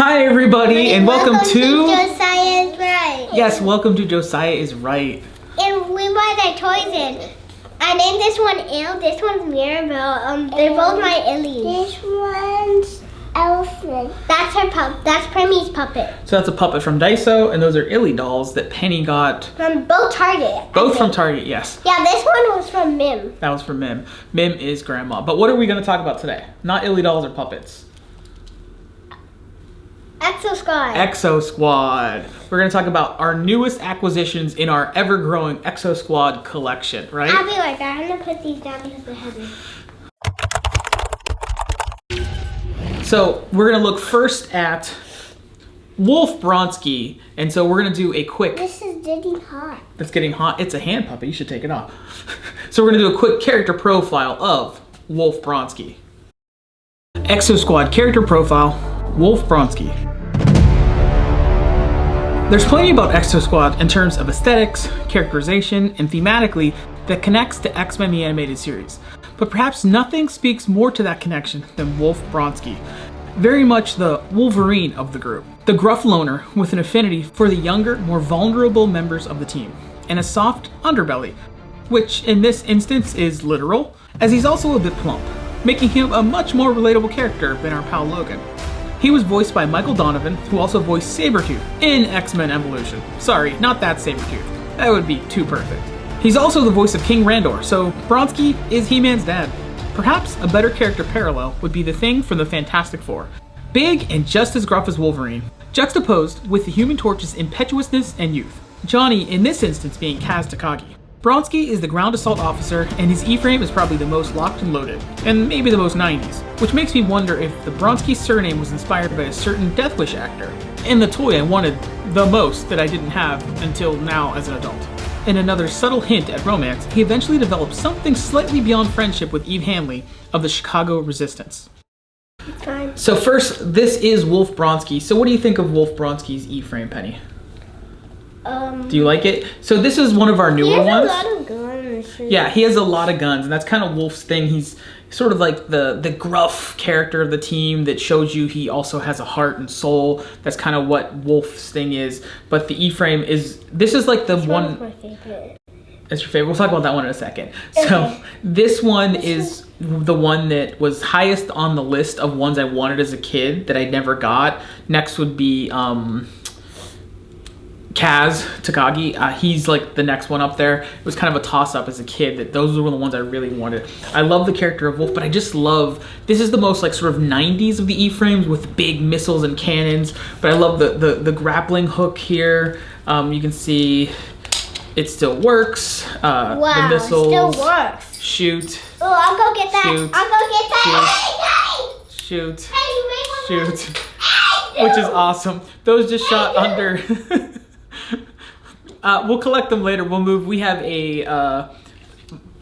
Hi everybody, and welcome to Josiah is Right. Yes, welcome to Josiah is Right. And we brought our toys in. I named this one Il, this one's Mirabelle. They're both my Illies. This one's Elephant. That's her That's Premi's puppet. So that's a puppet from Daiso, and those are Illy dolls that Penny got From both Target. both from Target, yes. Yeah, this one was from Mim. That was from Mim. Mim is grandma. But what are we going to talk about today? Not Illy dolls or puppets. ExoSquad. ExoSquad. We're going to talk about our newest acquisitions in our ever-growing ExoSquad collection, right? I'll be right back. I'm going to put these down because they're heavy. So we're going to look first at Wolf Bronski. And so we're going to do a quick... This is getting hot. It's getting hot. It's a hand puppet. You should take it off. So we're going to do a quick character profile of Wolf Bronski. ExoSquad character profile, Wolf Bronski. There's plenty about ExoSquad in terms of aesthetics, characterization, and thematically that connects to X-Men the Animated Series. But perhaps nothing speaks more to that connection than Wolf Bronski. Very much the Wolverine of the group. The gruff loner with an affinity for the younger, more vulnerable members of the team. And a soft underbelly, which in this instance is literal, as he's also a bit plump, making him a much more relatable character than our pal Logan. He was voiced by Michael Donovan, who also voiced Sabretooth in X-Men Evolution. Sorry, not that Sabretooth. That would be too perfect. He's also the voice of King Randor, so Bronski is He-Man's dad. Perhaps a better character parallel would be the Thing from the Fantastic Four. Big and just as gruff as Wolverine, juxtaposed with the Human Torch's impetuousness and youth. Johnny, in this instance, being Kaz Takagi. Bronski is the ground assault officer, and his E-frame is probably the most locked and loaded, and maybe the most 90s, which makes me wonder if the Bronski surname was inspired by a certain Death Wish actor, and the toy I wanted the most that I didn't have until now as an adult. In another subtle hint at romance, he eventually developed something slightly beyond friendship with Eve Hanley of the Chicago Resistance. Fine. So first, this is Wolf Bronski. So what do you think of Wolf Bronski's E-frame, Penny? Do you like it? So this is one of our newer ones. He has a lot of guns. Yeah, he has a lot of guns, and that's kind of Wolf's thing. He's sort of like the gruff character of the team that shows you he also has a heart and soul. That's kind of what Wolf's thing is. But the E-frame is, this is like the one. That's my favorite. That's your favorite? We'll talk about that one in a second. So this one is the one that was highest on the list of ones I wanted as a kid that I never got. Next would be Kaz Takagi. He's like the next one up there. It was kind of a toss-up as a kid that those were the ones I really wanted. I love the character of Wolf, but I just love, this is the most like sort of 90s of the E-frames with big missiles and cannons, but I love the grappling hook here. You can see it still works. Wow, the missiles it still works. Shoot. Oh, I'll go get that. Shoot. I'll go get that. Shoot. Hey, hey. Hey, you make one. Shoot. Which is awesome. Those just shot under. We'll collect them later. We'll move. We have a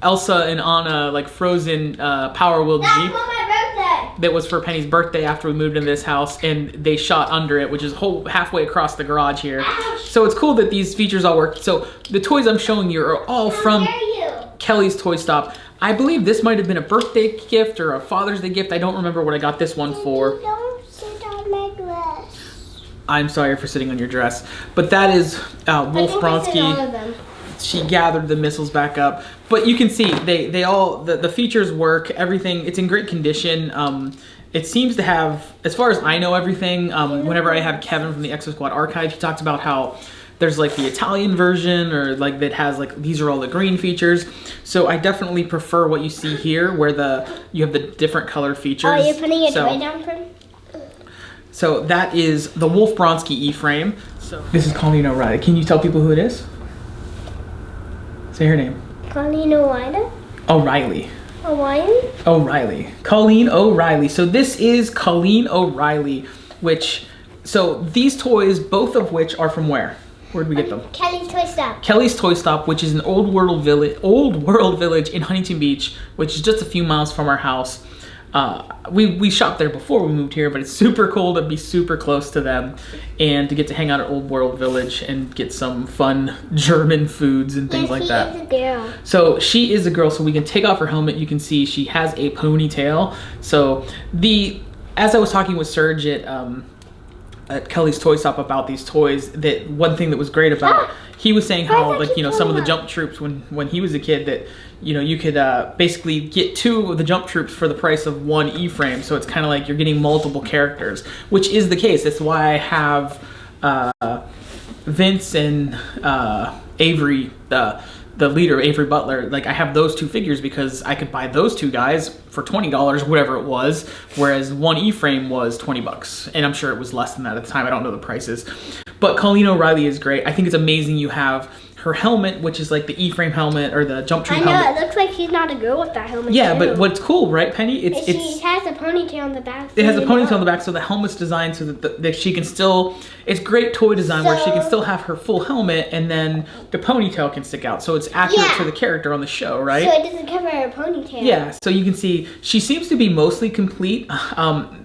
Elsa and Anna like frozen Power Wheel Jeep. That's for my birthday. That was for Penny's birthday after we moved into this house, and they shot under it, which is halfway across the garage here. Ouch. So it's cool that these features all work. So the toys I'm showing you are all from Kelly's Toy Stop. I believe this might have been a birthday gift or a Father's Day gift. I don't remember what I got this one for. Don't sit on my dress. I'm sorry for sitting on your dress. But that is Wolf Bronski. She gathered the missiles back up. But you can see they all, the features work, everything, it's in great condition. It seems to have, as far as I know, everything. Whenever I had Kevin from the ExoSquad archive, he talked about how there's like the Italian version or like that has like, these are all the green features. So I definitely prefer what you see here where you have the different color features. Oh, you're putting your toy down for me? So that is the Wolf Bronski E-frame. So this is Colleen O'Reilly. Can you tell people who it is? Say her name. Colleen O'Reilly? O'Reilly. O'Reilly? O'Reilly. Colleen O'Reilly. So this is Colleen O'Reilly, so these toys, both of which are from where? Where'd we get them? Kelly's Toy Stop. Kelly's Toy Stop, which is an old world village in Huntington Beach, which is just a few miles from our house. We shopped there before we moved here, but it's super cool to be super close to them and to get to hang out at Old World Village and get some fun German foods and things like that. She is a girl. So she is a girl, so we can take off her helmet. You can see she has a ponytail. So as I was talking with Serge at at Kelly's toy shop about these toys, that one thing that was great about it, he was saying how, like, you know, some of the jump troops when he was a kid, that, you know, you could basically get 2 of the jump troops for the price of 1 E-frame. So it's kind of like you're getting multiple characters, which is the case. That's why I have Vince and Avery, the leader, Avery Butler. Like, I have those 2 figures because I could buy those 2 guys for $20, whatever it was, whereas 1 E-frame was $20, and I'm sure it was less than that at the time. I don't know the prices. But Colleen O'Reilly is great. I think it's amazing. You have her helmet, which is like the E-frame helmet or the jump troop helmet. I know, it looks like she's not a girl with that helmet. Yeah, too. but what's cool, right, Penny? She has a ponytail on the back. It has a ponytail on the back, so the helmet's designed so that she can still, it's great toy design where she can still have her full helmet and then the ponytail can stick out. So it's accurate to the character on the show, right? So it doesn't cover her ponytail. Yeah, so you can see she seems to be mostly complete.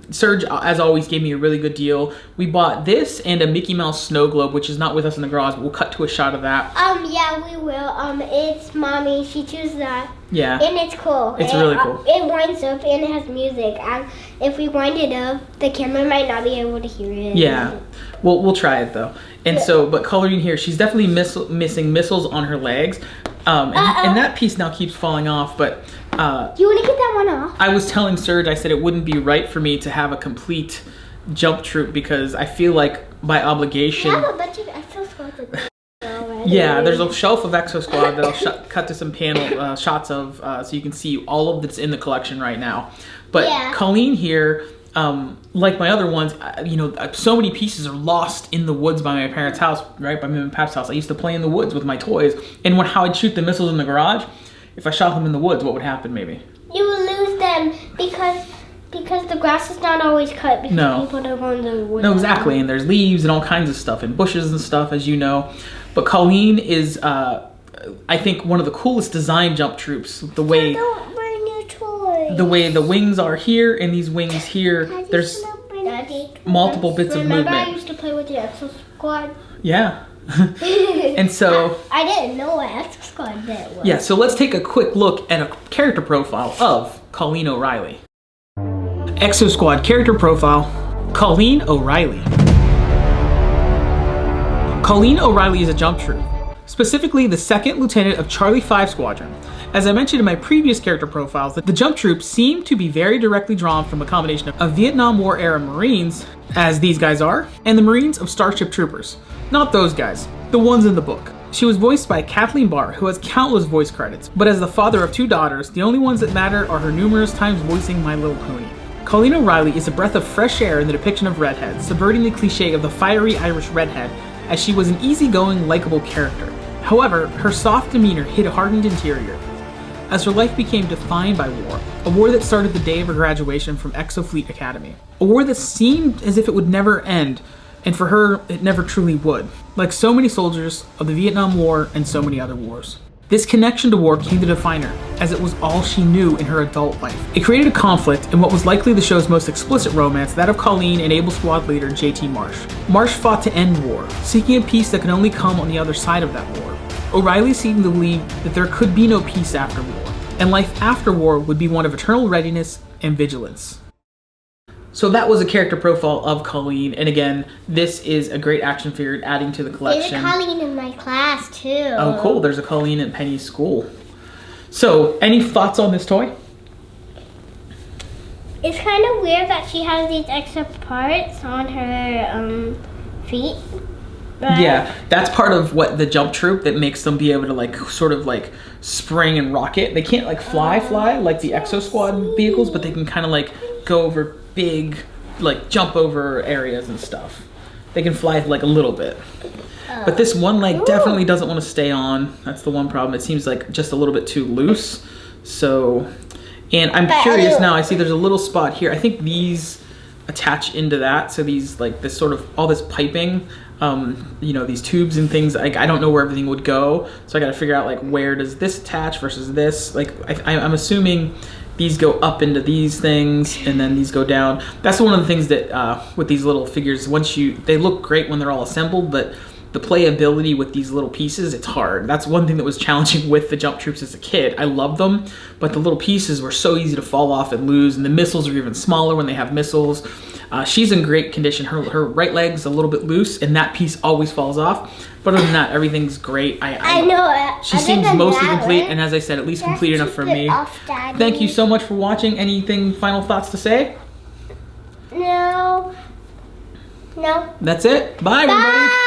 Serge, as always, gave me a really good deal. We bought this and a Mickey Mouse snow globe, which is not with us in the garage, but we'll cut to a shot of that. Yeah, we will. It's mommy. She chose that. Yeah. And it's cool. It's really cool. It winds up and it has music. And if we wind it up, the camera might not be able to hear it. Yeah. We'll try it though. And so, but Colleen here, she's definitely missing missiles on her legs. And that piece now keeps falling off, but you want to get that one off? I was telling Serge, I said it wouldn't be right for me to have a complete jump troop because I feel like by obligation. We have a bunch of ExoSquads already. Yeah, there's a shelf of ExoSquad that I'll cut to some panel shots of so you can see all of that's in the collection right now. But Colleen here, like my other ones, you know, so many pieces are lost in the woods by my parents' house, right? By my mom and pap's house. I used to play in the woods with my toys, and how I'd shoot the missiles in the garage, if I shot them in the woods, what would happen maybe? You would lose them because the grass is not always cut because people don't go in the woods. No, exactly, and there's leaves and all kinds of stuff and bushes and stuff, as you know. But Colleen is, I think, one of the coolest design jump troops. The way the wings are here and these wings here, there's multiple bits of movement. Remember I used to play with the ExoSquad? Yeah. And so I didn't know what ExoSquad was. Yeah, so let's take a quick look at a character profile of Colleen O'Reilly. ExoSquad character profile, Colleen O'Reilly. Colleen O'Reilly is a jump troop, specifically the 2nd Lieutenant of Charlie 5 Squadron. As I mentioned in my previous character profiles, the jump troops seem to be very directly drawn from a combination of Vietnam War era Marines, as these guys are, and the Marines of Starship Troopers. Not those guys, the ones in the book. She was voiced by Kathleen Barr, who has countless voice credits, but as the father of 2 daughters, the only ones that matter are her numerous times voicing My Little Pony. Colleen O'Reilly is a breath of fresh air in the depiction of redheads, subverting the cliche of the fiery Irish redhead, as she was an easygoing, likable character. However, her soft demeanor hid a hardened interior, as her life became defined by war, a war that started the day of her graduation from EXO Fleet Academy. A war that seemed as if it would never end, and for her, it never truly would, like so many soldiers of the Vietnam War and so many other wars. This connection to war came to define her, as it was all she knew in her adult life. It created a conflict in what was likely the show's most explicit romance, that of Colleen and Able Squad leader JT Marsh. Marsh fought to end war, seeking a peace that could only come on the other side of that war. O'Reilly seemed to believe that there could be no peace after war, and life after war would be one of eternal readiness and vigilance. So that was a character profile of Colleen, and again, this is a great action figure adding to the collection. There's a Colleen in my class too. Oh cool, there's a Colleen in Penny's school. So, any thoughts on this toy? It's kind of weird that she has these extra parts on her feet. Right? Yeah, that's part of what the jump troop that makes them be able to like sort of like spring and rocket. They can't like fly like the ExoSquad vehicles, but they can kind of like go over big, like jump over areas and stuff. They can fly like a little bit. But this one leg definitely doesn't want to stay on. That's the one problem. It seems like just a little bit too loose. So, and I'm curious now, I see there's a little spot here. I think these attach into that. So these like this sort of, all this piping, you know, these tubes and things, like I don't know where everything would go. So I got to figure out like where does this attach versus this. Like I'm assuming these go up into these things and then these go down. That's one of the things that with these little figures, they look great when they're all assembled, but the playability with these little pieces, it's hard. That's one thing that was challenging with the jump troops as a kid. I loved them, but the little pieces were so easy to fall off and lose, and the missiles are even smaller when they have missiles. She's in great condition. Her right leg's a little bit loose, and that piece always falls off. But other than that, everything's great. I know. She seems mostly complete, and as I said, at least complete enough for me. Thank you so much for watching. Anything final thoughts to say? No. That's it. Bye, everybody.